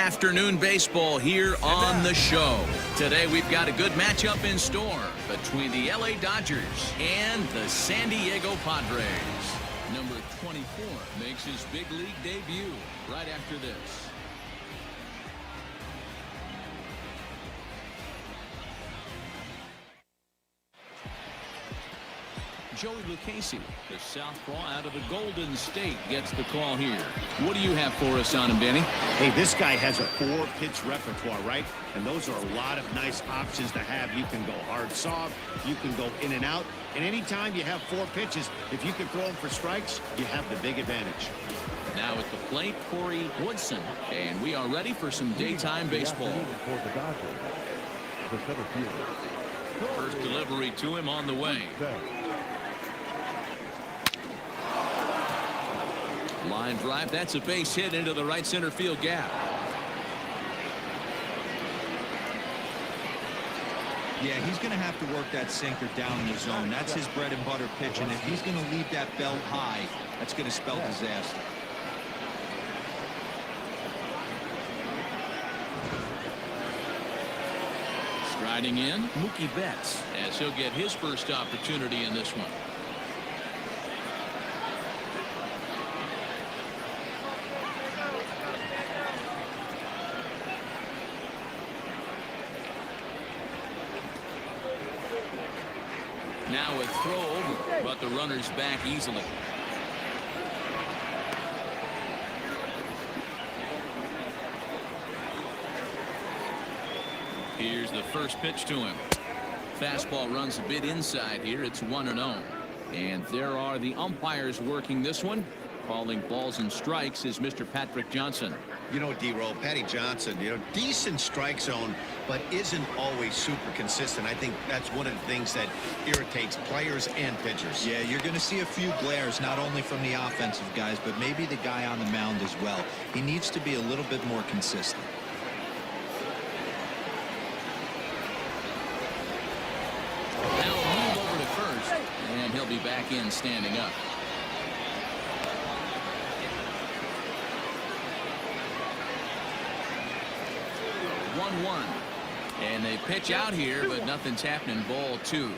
afternoon baseball here on the show. Today we've got a good matchup in store between the LA Dodgers and the San Diego Padres. Number 24 makes his big league debut right after this. Joey Lucchese, the southpaw out of the Golden State, gets the call here. What do you have for us on him, Danny? Hey, this guy has a 4-pitch repertoire, right? And those are a lot of nice options to have. You can go hard soft, you can go in and out. And anytime you have 4 pitches, if you can throw them for strikes, you have the big advantage. Now at the plate, Corey Woodson. And we are ready for some daytime baseball. First delivery to him on the way. Line drive, that's a base hit into the right center field gap. Yeah, he's going to have to work that sinker down in the zone. That's his bread and butter pitch, and if he's going to leave that belt high, that's going to spell disaster. Striding in, Mookie Betts, as he'll get his first opportunity in this one. Now a throw over, but the runner's back easily. Here's the first pitch to him. Fastball runs a bit inside here. It's 1-0. And there are the umpires working this one. Calling balls and strikes is Mr. Patrick Johnson. You know, D-Roll, Patty Johnson, decent strike zone, but isn't always super consistent. I think that's one of the things that irritates players and pitchers. Yeah, you're going to see a few glares, not only from the offensive guys, but maybe the guy on the mound as well. He needs to be a little bit more consistent. Now move over to first, and he'll be back in standing up. 1-1. And they pitch out here, but nothing's happening. Ball 2.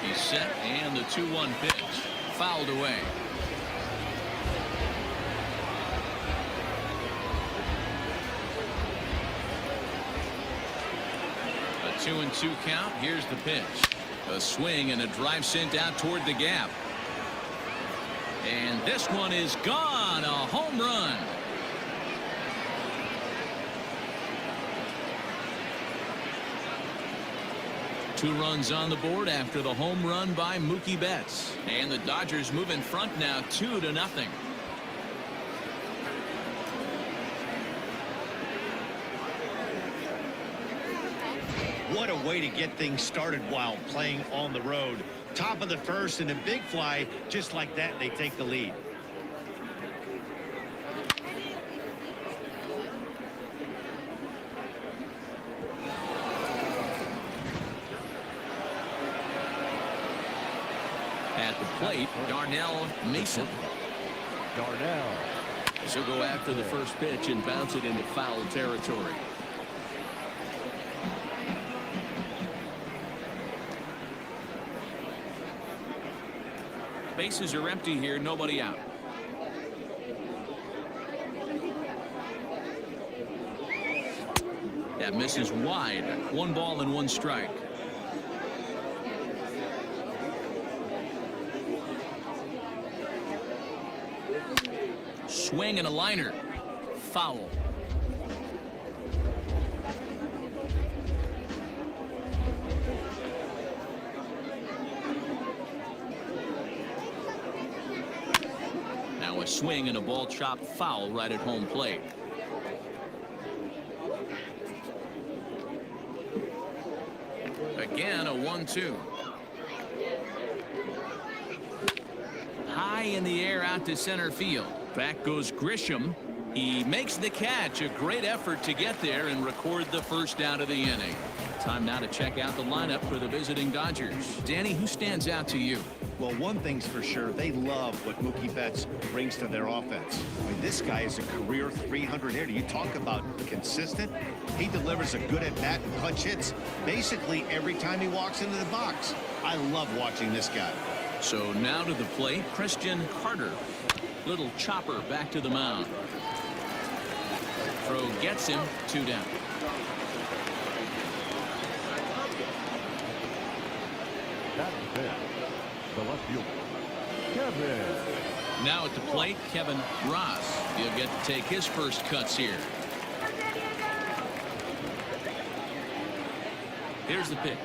He's set, and the 2-1 pitch fouled away. A 2-2 count. Here's the pitch. A swing and a drive sent out toward the gap. And this one is gone. A home run. Two runs on the board after the home run by Mookie Betts. And the Dodgers move in front now 2-0. What a way to get things started while playing on the road. Top of the first and a big fly. Just like that, they take the lead. At the plate, Darnell Mason. She'll go after the first pitch and bounce it into foul territory. Bases are empty here, nobody out. That misses wide. 1 ball and 1 strike. Swing and a liner. Foul. A swing and a ball chopped foul right at home plate. Again, a 1-2. High in the air out to center field. Back goes Grisham. He makes the catch. A great effort to get there and record the first out of the inning. Time now to check out the lineup for the visiting Dodgers. Danny, who stands out to you? Well, one thing's for sure. They love what Mookie Betts brings to their offense. I mean, this guy is a career 300 hitter. You talk about consistent. He delivers a good at-bat and clutch hits basically every time he walks into the box. I love watching this guy. So now to the plate, Christian Carter. Little chopper back to the mound. Throw gets him, 2 down. The left fielder, Kevin. Now at the plate, Kevin Ross. He'll get to take his first cuts here. Here's the pitch.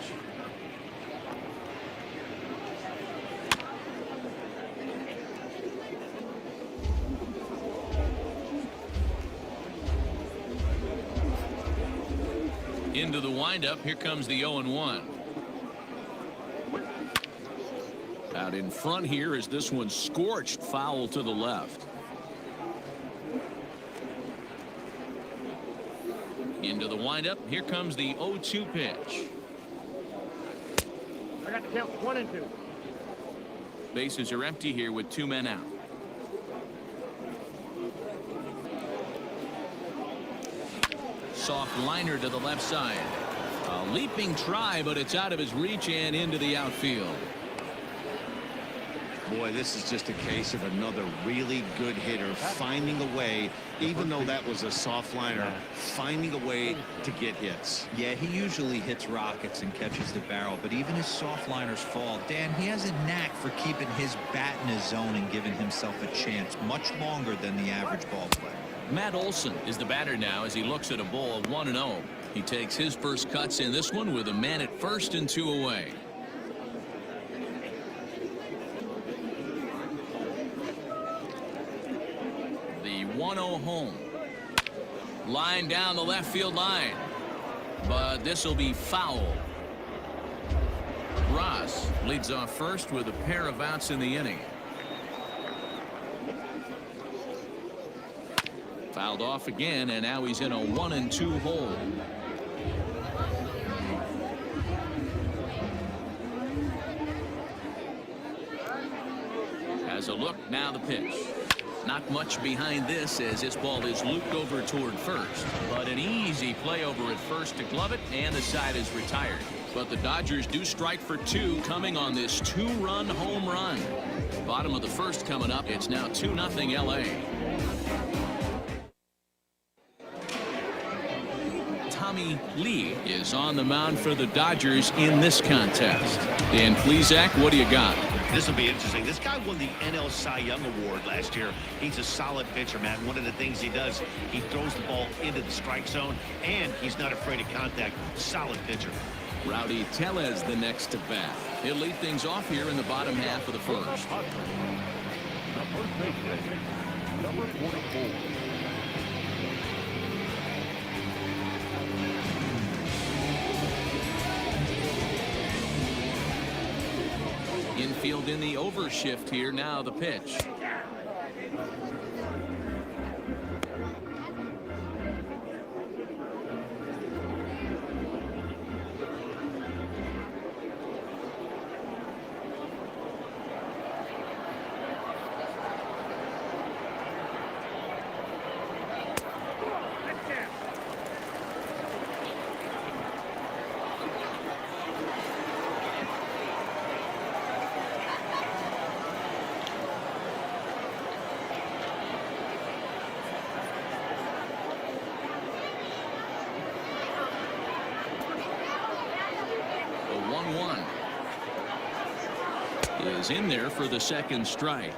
Into the windup. Here comes the 0-1. Out in front here is this one scorched foul to the left. Into the windup. Here comes the 0-2 pitch. I got the count 1 and 2. Bases are empty here with 2 men out. Soft liner to the left side. A leaping try, but it's out of his reach and into the outfield. Boy, this is just a case of another really good hitter finding a way, even though that was a soft liner, finding a way to get hits. Yeah, he usually hits rockets and catches the barrel, but even his soft liners fall. Dan, he has a knack for keeping his bat in his zone and giving himself a chance much longer than the average ball player. Matt Olson is the batter now as he looks at a ball 1-0. He takes his first cuts in this one with a man at first and 2 away. The 1-0 home. Line down the left field line. But this will be foul. Ross leads off first with a pair of outs in the inning. Fouled off again, and now he's in a 1-2 hole. Has a look, now the pitch. Not much behind this as this ball is looped over toward first. But an easy play over at first to glove it, and the side is retired. But the Dodgers do strike for 2 coming on this 2-run home run. Bottom of the first coming up. It's now 2-0 LA. Tommy Lee is on the mound for the Dodgers in this contest. Dan Plesac, what do you got? This will be interesting. This guy won the NL Cy Young Award last year. He's a solid pitcher, man. One of the things he does, he throws the ball into the strike zone, and he's not afraid of contact. Solid pitcher. Rowdy Tellez the next to bat. He'll lead things off here in the bottom half of the first. The first baseman, number 44. Infield in the overshift here. Now the pitch. Is in there for the second strike.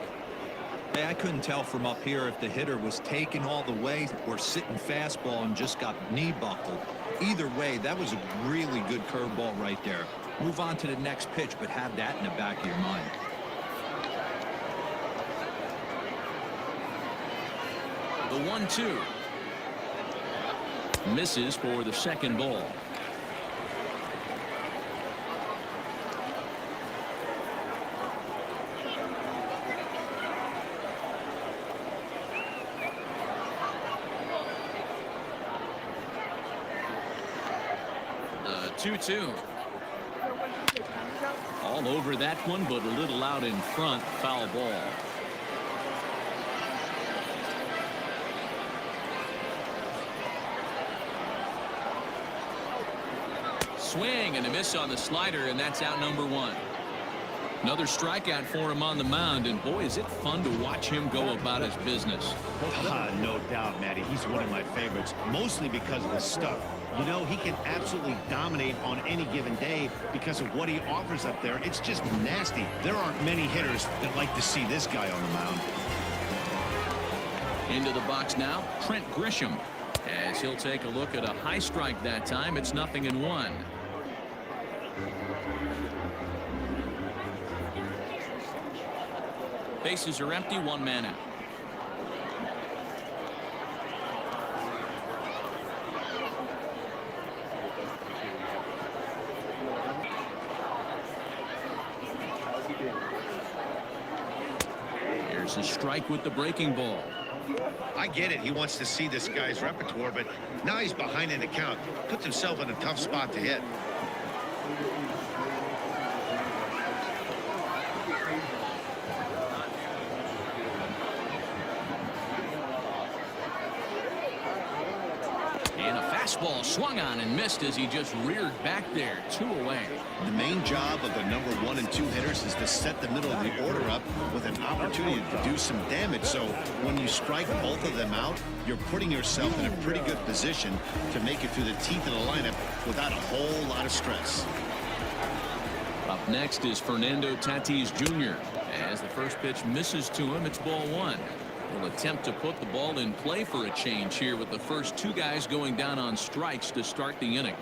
Hey, I couldn't tell from up here if the hitter was taking all the way or sitting fastball and just got knee buckled. Either way, that was a really good curveball right there. Move on to the next pitch, but have that in the back of your mind. The 1-2 misses for the second ball. 2-2. All over that one, but a little out in front. Foul ball. Swing and a miss on the slider, and that's out number 1. Another strikeout for him on the mound, and boy, is it fun to watch him go about his business. No doubt, Matty. He's one of my favorites, mostly because of his stuff. You know, he can absolutely dominate on any given day because of what he offers up there. It's just nasty. There aren't many hitters that like to see this guy on the mound. Into the box now, Trent Grisham, as he'll take a look at a high strike that time. It's 0-1. Bases are empty, 1 man out. Here's a strike with the breaking ball. I get it. He wants to see this guy's repertoire, but now he's behind in the count. Puts himself in a tough spot to hit. Ball swung on and missed as he just reared back there. 2 away. The main job of the number 1 and 2 hitters is to set the middle of the order up with an opportunity to do some damage. So when you strike both of them out, you're putting yourself in a pretty good position to make it through the teeth of the lineup without a whole lot of stress. Up next is Fernando Tatis Jr. As the first pitch misses to him, it's ball 1. Will attempt to put the ball in play for a change here with the first 2 guys going down on strikes to start the inning.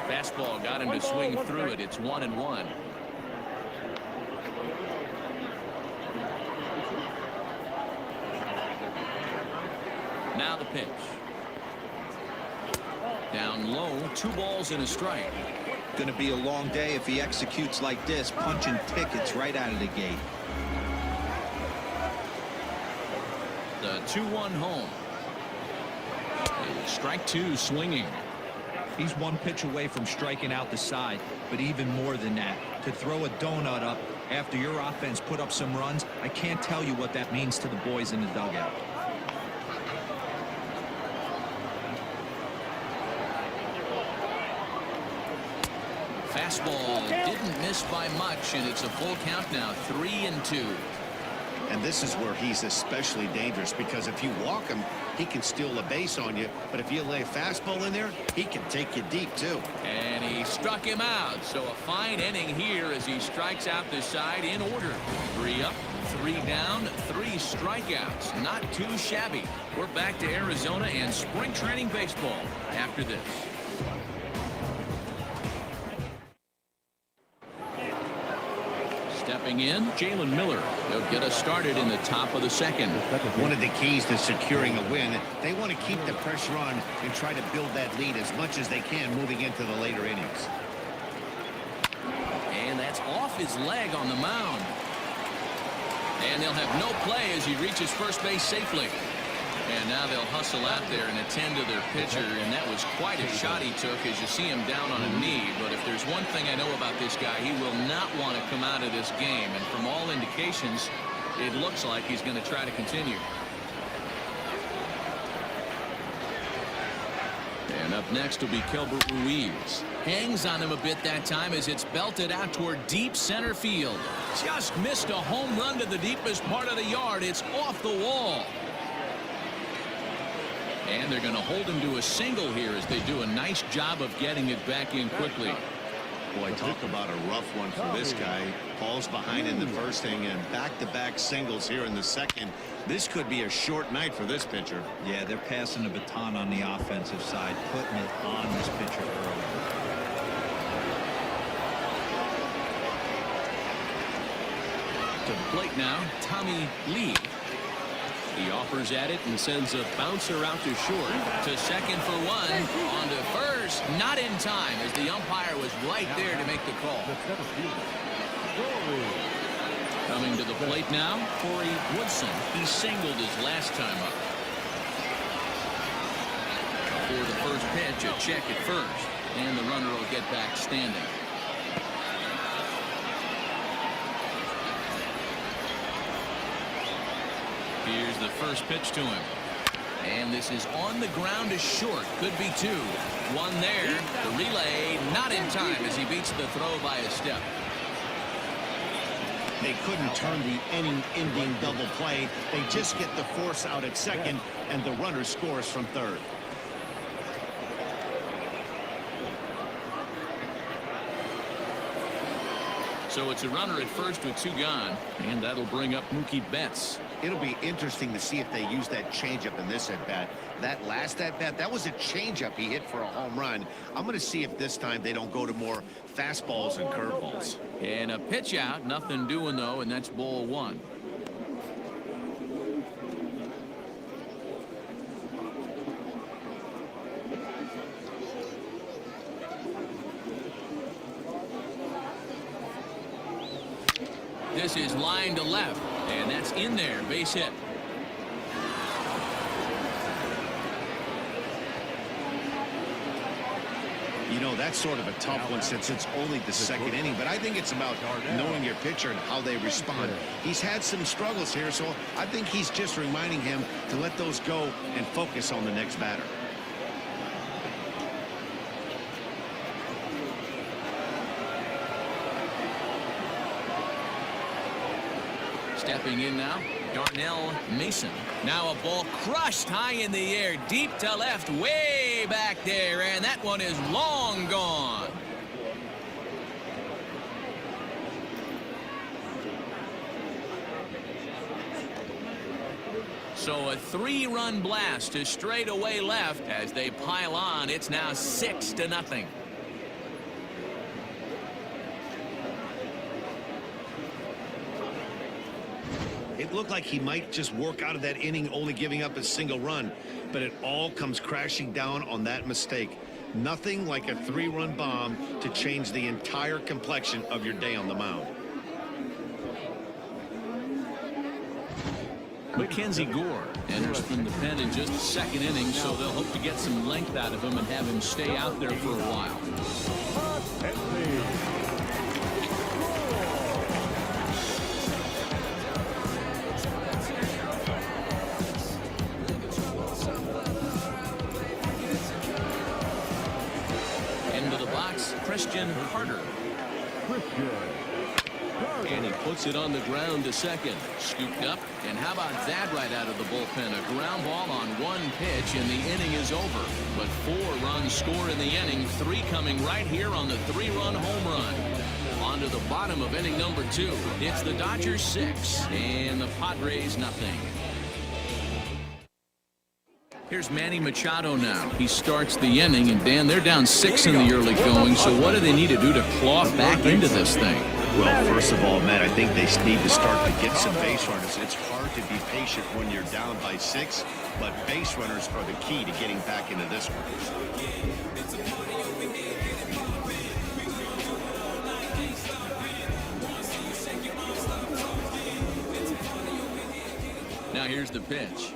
Fastball got him to swing through it. It's 1-1. Now the pitch. Down low, 2 balls and a strike. Going to be a long day if he executes like this, punching tickets right out of the gate. The 2-1 home. Strike 2 swinging. He's 1 pitch away from striking out the side, but even more than that, to throw a donut up after your offense put up some runs, I can't tell you what that means to the boys in the dugout. Fastball didn't miss by much, and it's a full count now, 3-2. And this is where he's especially dangerous, because if you walk him, he can steal a base on you. But if you lay a fastball in there, he can take you deep, too. And he struck him out. So a fine inning here as he strikes out the side in order. 3 up, 3 down, 3 strikeouts. Not too shabby. We're back to Arizona and spring training baseball after this. Stepping in, Jalen Miller. He'll get us started in the top of the second. One of the keys to securing a win, they want to keep the pressure on and try to build that lead as much as they can moving into the later innings. And that's off his leg on the mound. And they'll have no play as he reaches first base safely. And now they'll hustle out there and attend to their pitcher, and that was quite a shot he took as you see him down on a knee. But if there's one thing I know about this guy, he will not want to come out of this game. And from all indications, it looks like he's going to try to continue. And up next will be Kelbert Ruiz. Hangs on him a bit that time as it's belted out toward deep center field. Just missed a home run to the deepest part of the yard. It's off the wall. And they're going to hold him to a single here as they do a nice job of getting it back in quickly. Boy, talk about a rough one for this guy. Falls behind in the first inning and back-to-back singles here in the second. This could be a short night for this pitcher. Yeah, they're passing the baton on the offensive side, putting it on this pitcher early. To the plate now, Tommy Lee. He offers at it and sends a bouncer out to short. To second for 1. On to first. Not in time as the umpire was right there to make the call. Coming to the plate now, Corey Woodson. He singled his last time up. for the first pitch, a check at first, and the runner will get back standing. Here's the first pitch to him. And this is on the ground to short. Could be two. One there. The relay not in time as he beats the throw by a step. They couldn't turn the inning-ending double play. They just get the force out at second, and the runner scores from third. So it's a runner at first with two gone, and that'll bring up Mookie Betts. It'll be interesting to see if they use that changeup in this at-bat. That last at-bat, that was a changeup he hit for a home run. I'm going to see if this time they don't go to more fastballs and curveballs. And a pitch out, nothing doing though, and that's ball one. This is line to left, and that's in there, base hit. You know, that's sort of a tough one since it's only the second inning, but I think it's about knowing your pitcher and how they respond. He's had some struggles here, so I think he's just reminding him to let those go and focus on the next batter. Stepping in now, Darnell Mason. Now a ball crushed high in the air, deep to left, way back there, and that one is long gone. So a three-run blast to straightaway left as they pile on. It's now 6-0. It looked like he might just work out of that inning only giving up a single run, but it all comes crashing down on that mistake. Nothing like a three-run bomb to change the entire complexion of your day on the mound. Mackenzie Gore enters from the pen in just the second inning, so they'll hope to get some length out of him and have him stay out there for a while. Christian Carter. And he puts it on the ground to second. Scooped up. And how about that right out of the bullpen? A ground ball on one pitch, and the inning is over. But 4 runs score in the inning, 3 coming right here on the 3-run home run. On to the bottom of inning number 2. It's the Dodgers 6 and the Padres nothing. Here's Manny Machado now. He starts the inning, and Dan, they're down 6 in the early going, so what do they need to do to claw back into this thing? Well, first of all, Matt, I think they need to start to get some base runners. It's hard to be patient when you're down by 6, but base runners are the key to getting back into this one. Now here's the pitch.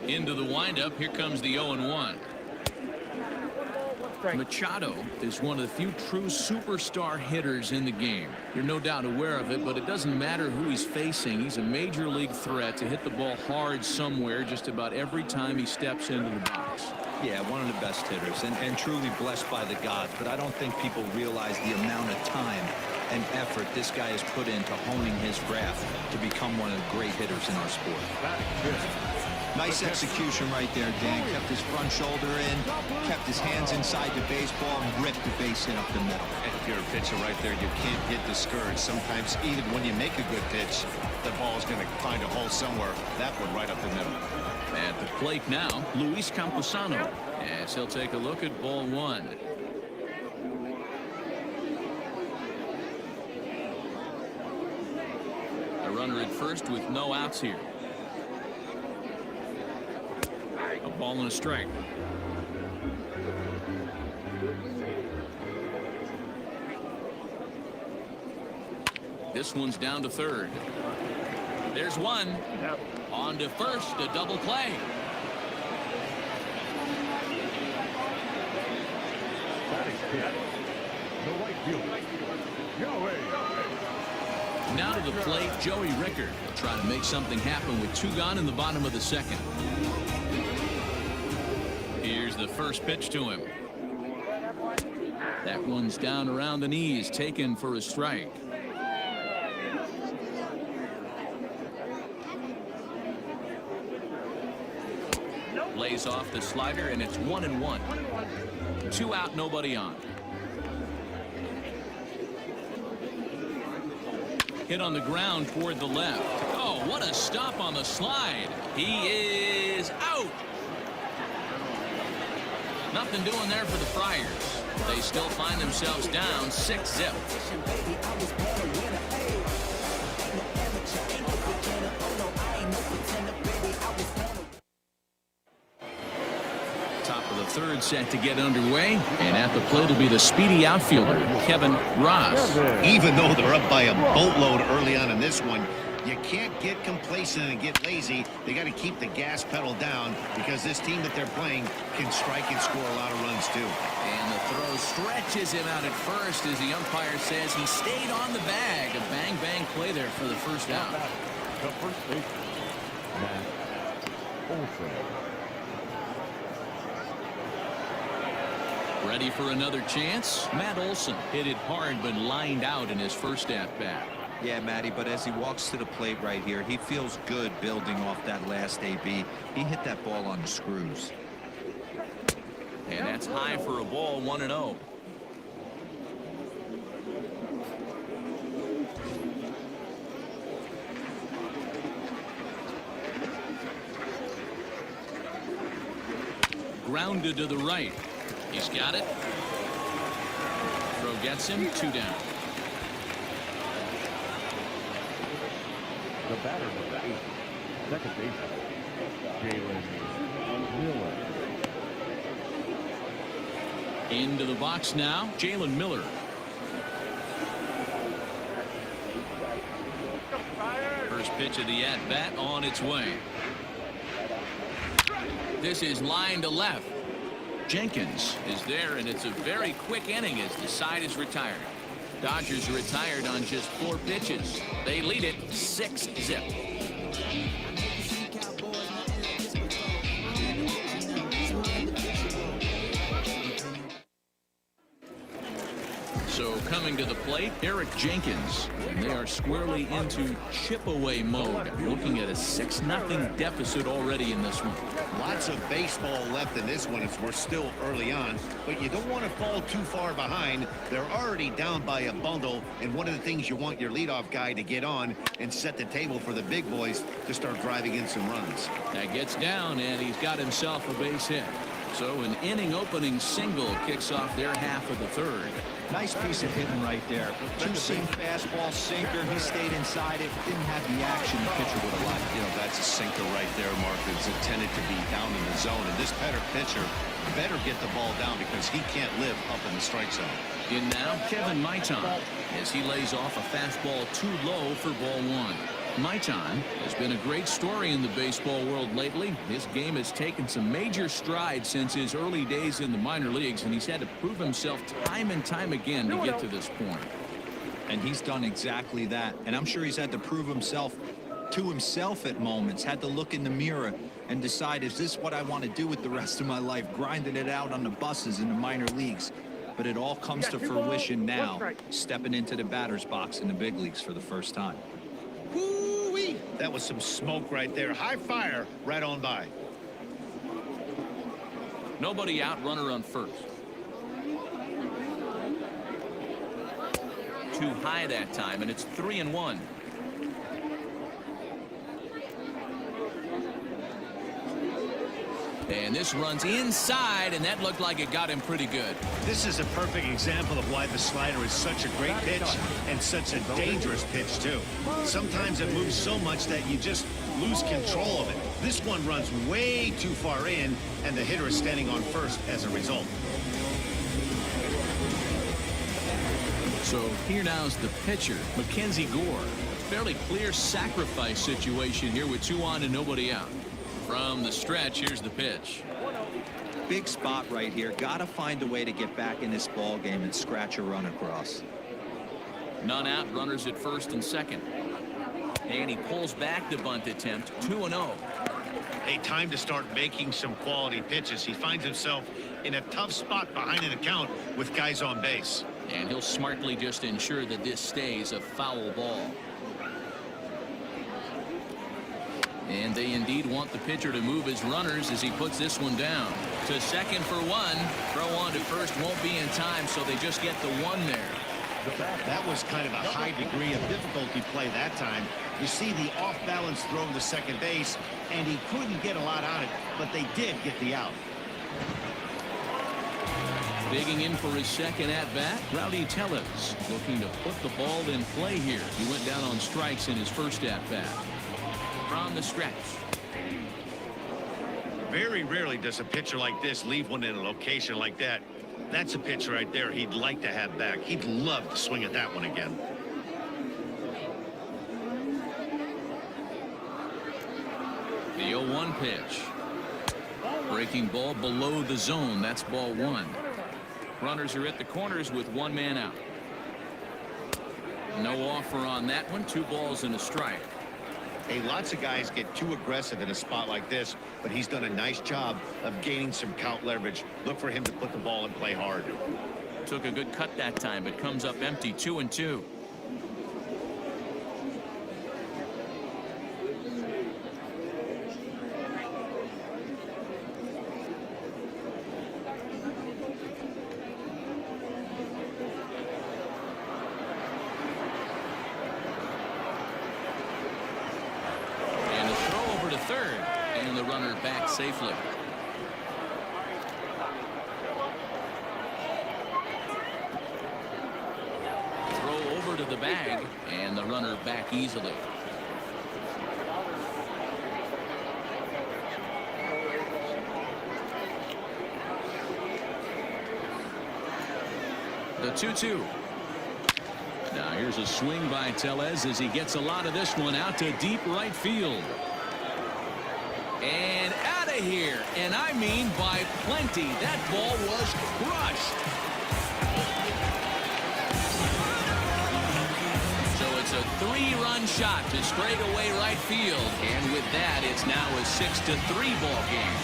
Into the windup. Here comes the 0-1. Machado is one of the few true superstar hitters in the game. You're no doubt aware of it, but it doesn't matter who he's facing. He's a major league threat to hit the ball hard somewhere just about every time he steps into the box. Yeah, one of the best hitters and truly blessed by the gods, but I don't think people realize the amount of time and effort this guy has put into honing his craft to become one of the great hitters in our sport. Nice execution right there, Dan. Kept his front shoulder in, kept his hands inside the baseball, and ripped the base hit up the middle. And if you're a pitcher right there, you can't get discouraged. Sometimes even when you make a good pitch, the ball's going to find a hole somewhere. That one right up the middle. At the plate now, Luis Camposano, as he'll take a look at ball 1. A runner at first with no outs here. A ball and a strike. This one's down to third. There's one. On to first, a double play. The right fielder, Joey. Now to the plate, Joey Rickard will try to make something happen with 2 gone in the bottom of the second. Here's the first pitch to him. That one's down around the knees, taken for a strike. Lays off the slider, and it's 1-1. 2 out, nobody on. Hit on the ground toward the left. Oh, what a stop on the slide. He is out. Nothing doing there for the Friars. They still find themselves down 6-0. Top of the third set to get underway, and at the plate will be the speedy outfielder, Kevin Ross. Even though they're up by a boatload early on in this one, you can't get complacent and get lazy. They got to keep the gas pedal down because this team that they're playing can strike and score a lot of runs too. And the throw stretches him out at first as the umpire says he stayed on the bag. A bang-bang play there for the first out. The first baseman, Matt Olson. Ready for another chance? Matt Olson hit it hard but lined out in his first at-bat. Yeah, Matty, but as he walks to the plate right here, he feels good building off that last AB. He hit that ball on the screws. And that's high for a ball, 1-0. Grounded to the right. He's got it. Throw gets him, 2 down. The batter, number 8, second baseman, Jalen Miller. Into the box now, Jalen Miller. First pitch of the at-bat on its way. This is line to left. Jenkins is there, and it's a very quick inning as the side is retired. Dodgers are retired on just 4 pitches. They lead it 6-0. So coming to the plate, Eric Jenkins. And they are squarely into chip-away mode, looking at a 6-0 deficit already in this one. Lots of baseball left in this one as we're still early on, but you don't want to fall too far behind. They're already down by a bundle, and one of the things you want your leadoff guy to get on and set the table for the big boys to start driving in some runs. That gets down, and he's got himself a base hit. So an inning-opening single kicks off their half of the third. Nice piece of hitting right there. 2-seam fastball, sinker. He stayed inside it. Didn't have the action the pitcher would have liked. You know, that's a sinker right there, Mark. It's intended to be down in the zone. And this pitcher better get the ball down because he can't live up in the strike zone. In now, Kevin Maitan, as he lays off a fastball too low for ball 1. Maitan has been a great story in the baseball world lately. His game has taken some major strides since his early days in the minor leagues, and he's had to prove himself time and time again to get to this point. And he's done exactly that. And I'm sure he's had to prove himself to himself at moments, had to look in the mirror and decide, is this what I want to do with the rest of my life, grinding it out on the buses in the minor leagues. But it all comes to fruition now, stepping into the batter's box in the big leagues for the first time. Woo-wee! That was some smoke right there. High fire right on by. Nobody out, runner on first. Too high that time, and it's 3-1. And this runs inside, and that looked like it got him pretty good. This is a perfect example of why the slider is such a great pitch and such a dangerous pitch, too. Sometimes it moves so much that you just lose control of it. This one runs way too far in, and the hitter is standing on first as a result. So here now's the pitcher, Mackenzie Gore. Fairly clear sacrifice situation here with 2 on and nobody out. From the stretch, here's the pitch. Big spot right here. Got to find a way to get back in this ball game and scratch a run across. None out, runners at first and second. And he pulls back the bunt attempt, 2-0. Hey, time to start making some quality pitches. He finds himself in a tough spot behind an account with guys on base. And he'll smartly just ensure that this stays a foul ball. And they indeed want the pitcher to move his runners as he puts this one down. To second for 1. Throw on to first won't be in time, so they just get the 1 there. That was kind of a high degree of difficulty play that time. You see the off-balance throw to second base, and he couldn't get a lot on it, but they did get the out. Digging in for his second at-bat, Rowdy Tellez looking to put the ball in play here. He went down on strikes in his first at-bat. From the stretch. Very rarely does a pitcher like this leave one in a location like that. That's a pitch right there he'd like to have back. He'd love to swing at that one again. The 0-1 pitch. Breaking ball below the zone. That's ball 1. Runners are at the corners with 1 man out. No offer on that one. 2 balls and a strike. Hey, lots of guys get too aggressive in a spot like this, but he's done a nice job of gaining some count leverage. Look for him to put the ball in play hard. Took a good cut that time, but comes up empty. 2-2. Third, and the runner back safely. Throw over to the bag, and the runner back easily. The 2-2. Now here's a swing by Tellez as he gets a lot of this one out to deep right field. And out of here, and I mean by plenty. That ball was crushed. So it's a 3-run shot to straightaway right field, and with that, it's now a 6-3 ball game.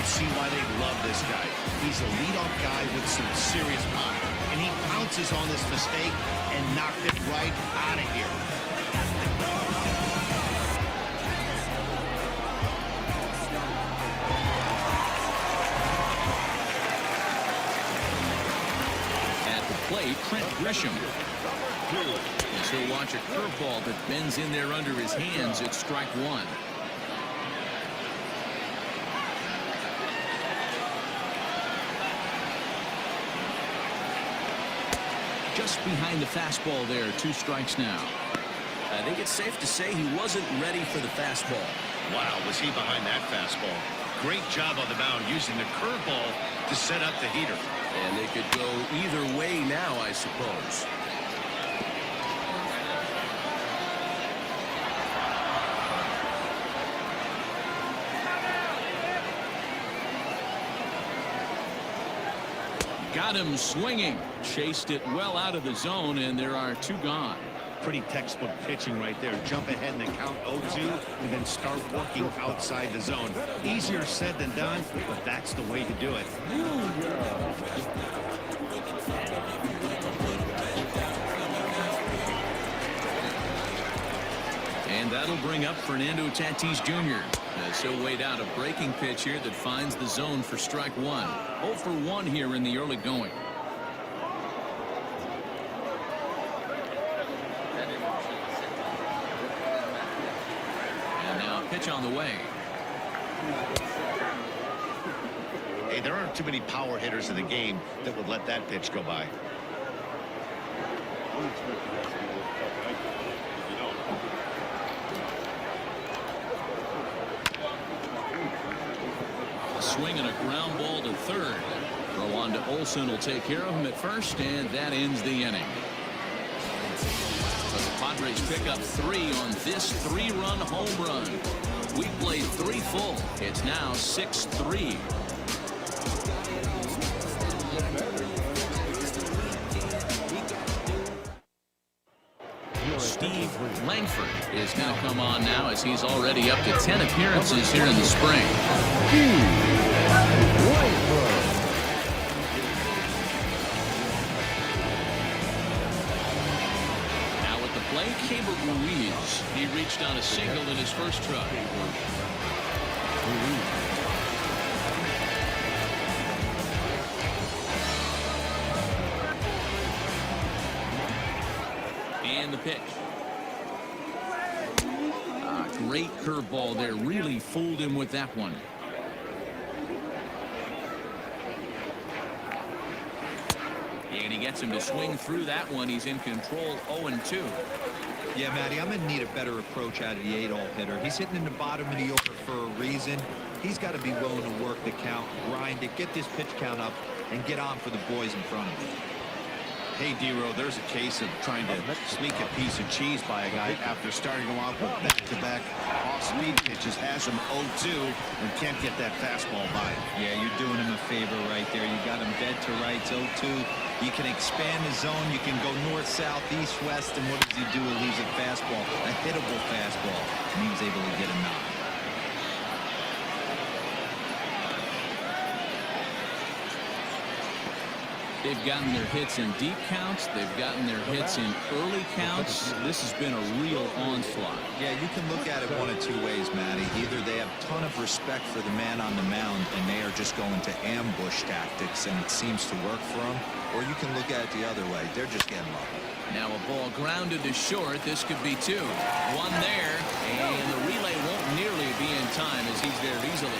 See why they love this guy. He's a leadoff guy with some serious pop, and he pounces on this mistake and knocked it right out of here. At the plate, Trent Grisham. And so watch a curveball that bends in there under his hands. It's strike 1. Just behind the fastball there. 2 strikes now. I think it's safe to say he wasn't ready for the fastball. Wow, was he behind that fastball. Great job on the mound using the curveball to set up the heater. And it could go either way now, I suppose. Got him swinging. Chased it well out of the zone, and there are 2 gone. Pretty textbook pitching right there. Jump ahead in the count 0-2 and then start working outside the zone. Easier said than done, but that's the way to do it. And that'll bring up Fernando Tatis Jr. As he'll wait out a breaking pitch here that finds the zone for strike 1. 0 for 1 here in the early going. And now pitch on the way. Hey, there aren't too many power hitters in the game that would let that pitch go by. swinging a ground ball to third. Throw on to Olsen will take care of him at first, and that ends the inning. But the Padres pick up 3 on this 3-run home run. We played 3 full. It's now 6-3. Steve Langford is going to come on now as he's already up to 10 appearances here in the spring. Now with the play, Caber Ruiz. He reached on a single in his first try. And the pitch. Great curveball there. Really fooled him with that one. And he gets him to swing through that one. He's in control 0-2. Yeah, Matty, I'm going to need a better approach out of the 8-hole hitter. He's hitting in the bottom of the order for a reason. He's got to be willing to work the count, grind it, get this pitch count up, and get on for the boys in front of him. Hey, D-Row, there's a case of trying to sneak a piece of cheese by a guy after starting him off with back-to-back off-speed pitches, has him 0-2, and can't get that fastball by him. Yeah, you're doing him a favor right there. You got him dead to rights, 0-2. You can expand the zone. You can go north, south, east, west, and what does he do? He leaves a fastball, a hittable fastball, and he was able to get a knock. They've gotten their hits in deep counts. They've gotten their hits in early counts. This has been a real onslaught. Yeah, you can look at it one of 2 ways, Matty. Either they have a ton of respect for the man on the mound and they are just going to ambush tactics and it seems to work for them, or you can look at it the other way. They're just getting lucky. Now a ball grounded to short. This could be 2. 1 there, and the relay won't nearly be in time as he's there easily.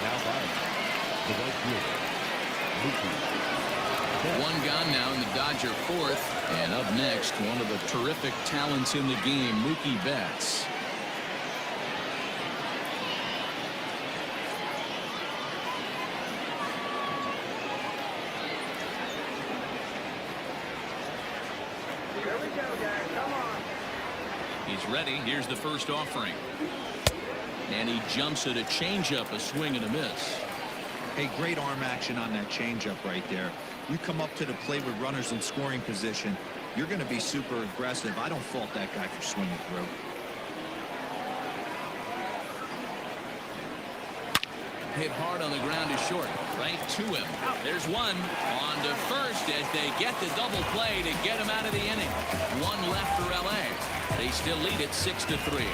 Now batting. The right fielder, Mookie. 1 gone now in the Dodger 4th. And up next, one of the terrific talents in the game, Mookie Betts. Here we go, guys. Come on. He's ready. Here's the first offering. And he jumps at a changeup, a swing and a miss. Hey, great arm action on that changeup right there. You come up to the plate with runners in scoring position, you're going to be super aggressive. I don't fault that guy for swinging through. Hit hard on the ground to short. Right to him. There's one. On to first as they get the double play to get him out of the inning. 1 left for L.A. They still lead it 6-3.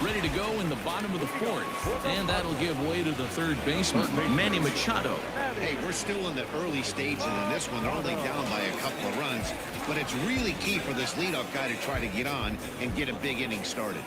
Ready to go in the bottom of the 4th. And that'll give way to the third baseman, Manny Machado. Hey, we're still in the early stages in this one. They're only down by a couple of runs. But it's really key for this leadoff guy to try to get on and get a big inning started.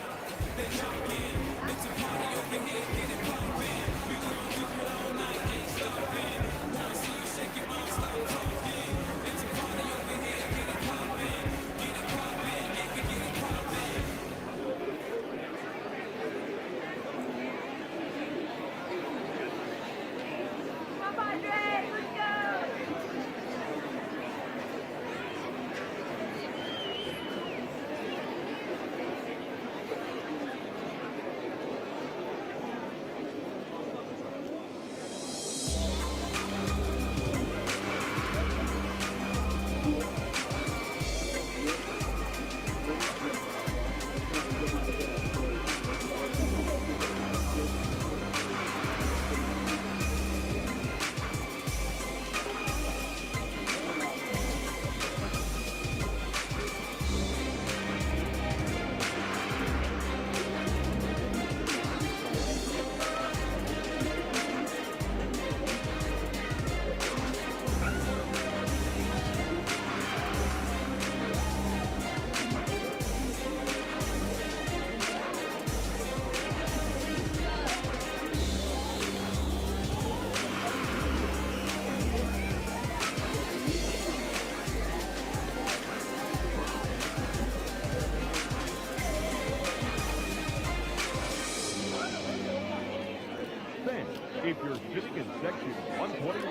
If you're sitting in section 121,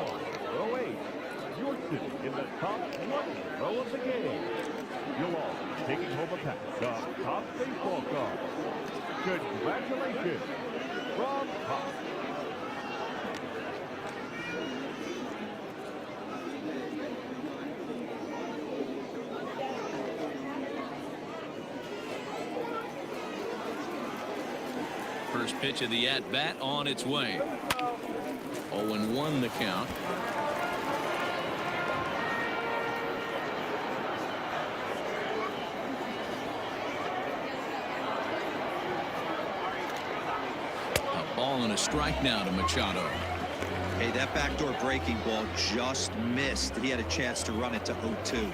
row 8, you're sitting in the top 1 row of the game. You'll all be taking home a pack of top baseball cards. Congratulations from Top. First pitch of the at-bat on its way. 0-1 the count. A ball and a strike now to Machado. Hey, that backdoor breaking ball just missed. He had a chance to run it to 0-2.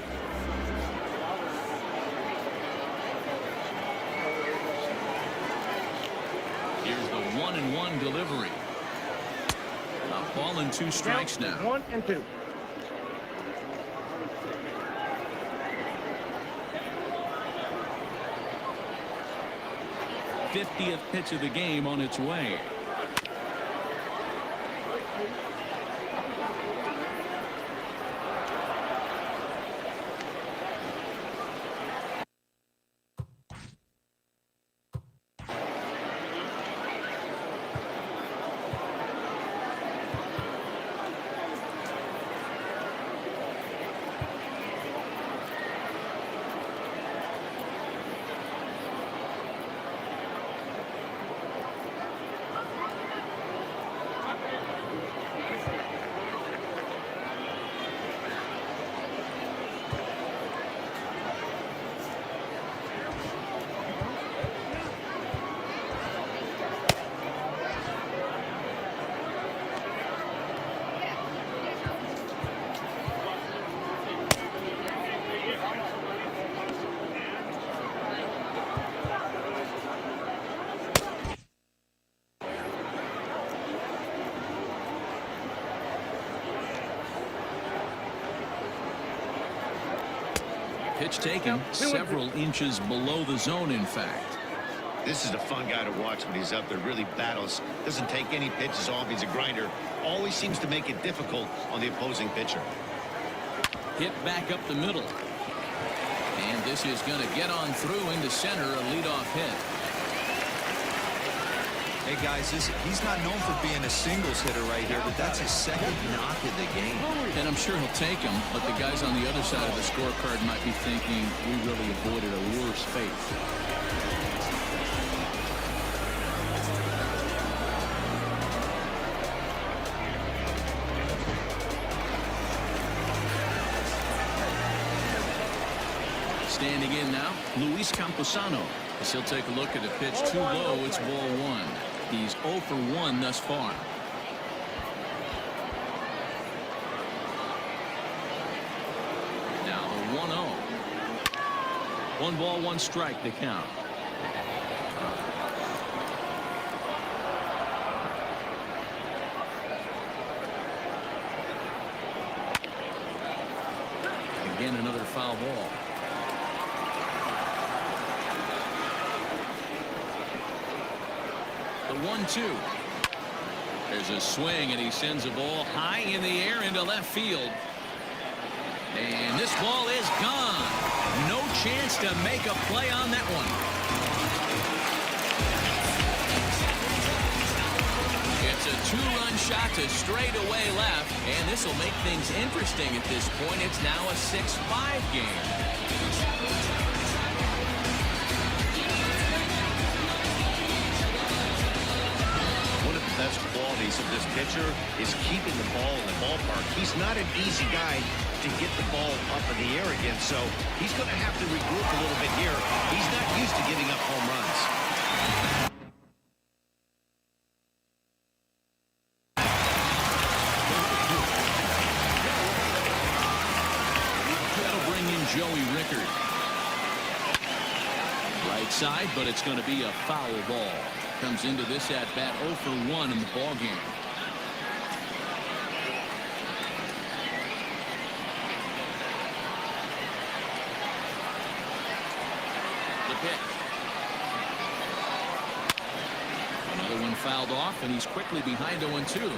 Here's the 1-1 delivery. A ball and 2 strikes now. 1 and 2. '50th pitch of the game on its way. Pitch taken several inches below the zone, in fact. This is a fun guy to watch when he's up there. Really battles. Doesn't take any pitches off. He's a grinder. Always seems to make it difficult on the opposing pitcher. Hit back up the middle. And this is going to get on through into center, a leadoff hit. Hey, guys, he's not known for being a singles hitter right here, but that's his second knock of the game. And I'm sure he'll take him, but the guys on the other side of the scorecard might be thinking we really avoided a worse fate. Standing in now, Luis Camposano. As he'll take a look at a pitch too low, it's ball 1. He's 0 for 1 thus far. Now the 1-0. 1 ball, 1 strike to count. Again, another foul ball. The 1-2. There's a swing, and he sends a ball high in the air into left field. And this ball is gone. No chance to make a play on that one. It's a 2-run shot to straightaway left, and this will make things interesting at this point. It's now a 6-5 game. Best qualities of this pitcher is keeping the ball in the ballpark. He's not an easy guy to get the ball up in the air again, so he's going to have to regroup a little bit here. He's not used to giving up home runs. That'll bring in Joey Rickard. Right side, but it's going to be a foul ball. Comes into this at bat 0 for 1 in the ball game. The pitch. Another one fouled off, and he's quickly behind 0-2.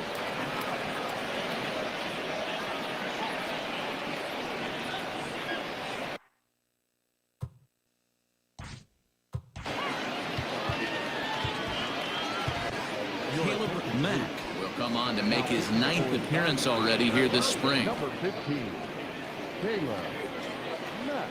Mack will come on to make his 9th appearance already here this spring. Number 15, Caleb Mack.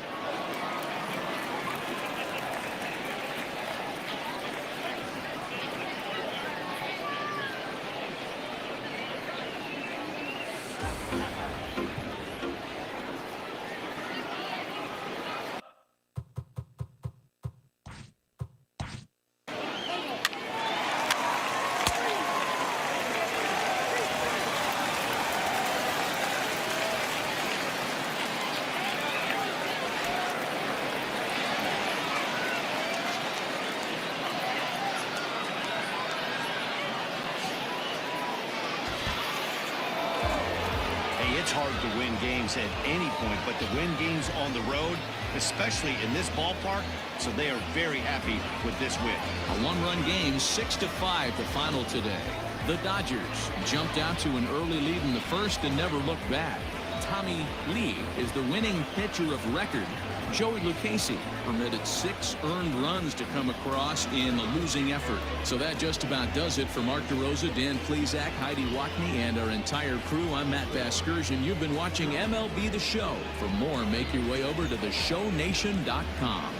It's hard to win games at any point, but to win games on the road, especially in this ballpark, so they are very happy with this win. A one-run game, 6-5 the final today. The Dodgers jumped out to an early lead in the first and never looked back. Tommy Lee is the winning pitcher of record. Joey Lucchesi permitted 6 earned runs to come across in the losing effort. So that just about does it for Mark DeRosa, Dan Plesac, Heidi Wackney, and our entire crew. I'm Matt Vasgersian. You've been watching MLB The Show. For more, make your way over to theshownation.com.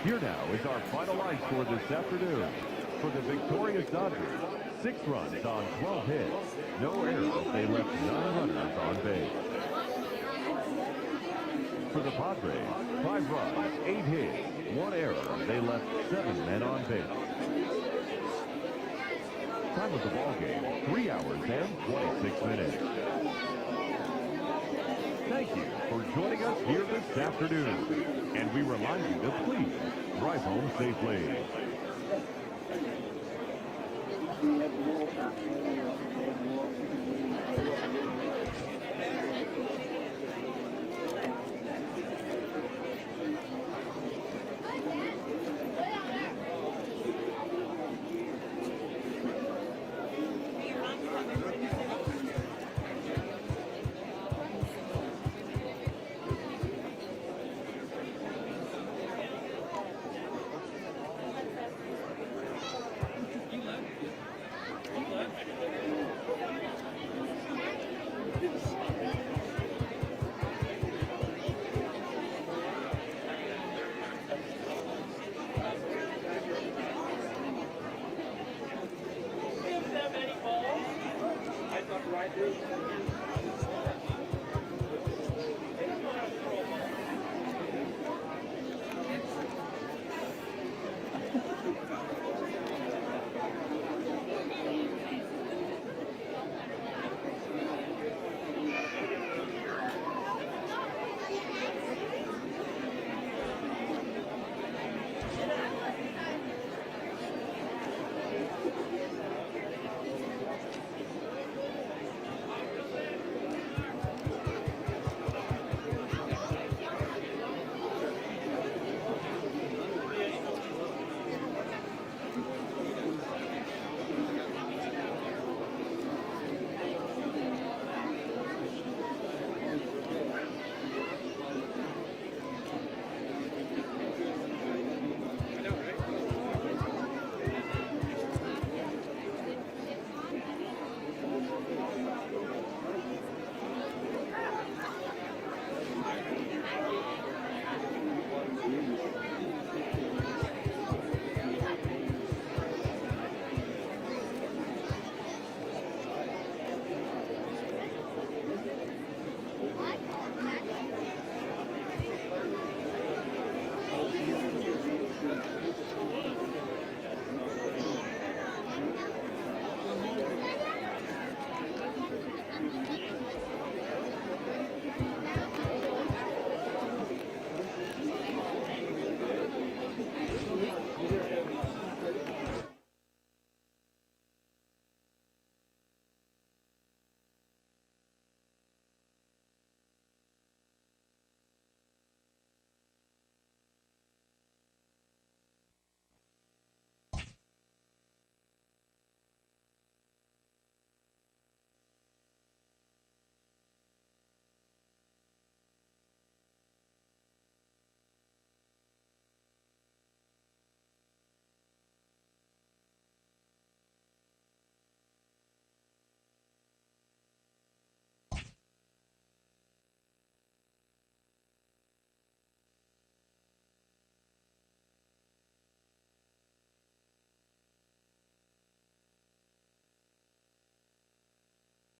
Here now is our final line score this afternoon. For the victorious Dodgers, 6 runs on 12 hits. No errors. They left 9 runners on base. For the Padres, 5 runs, 8 hits, 1 error. They left 7 men on base. Time of the ball game, 3 hours and 26 minutes. Thank you for joining us here this afternoon. And we remind you to please drive home safely. Right.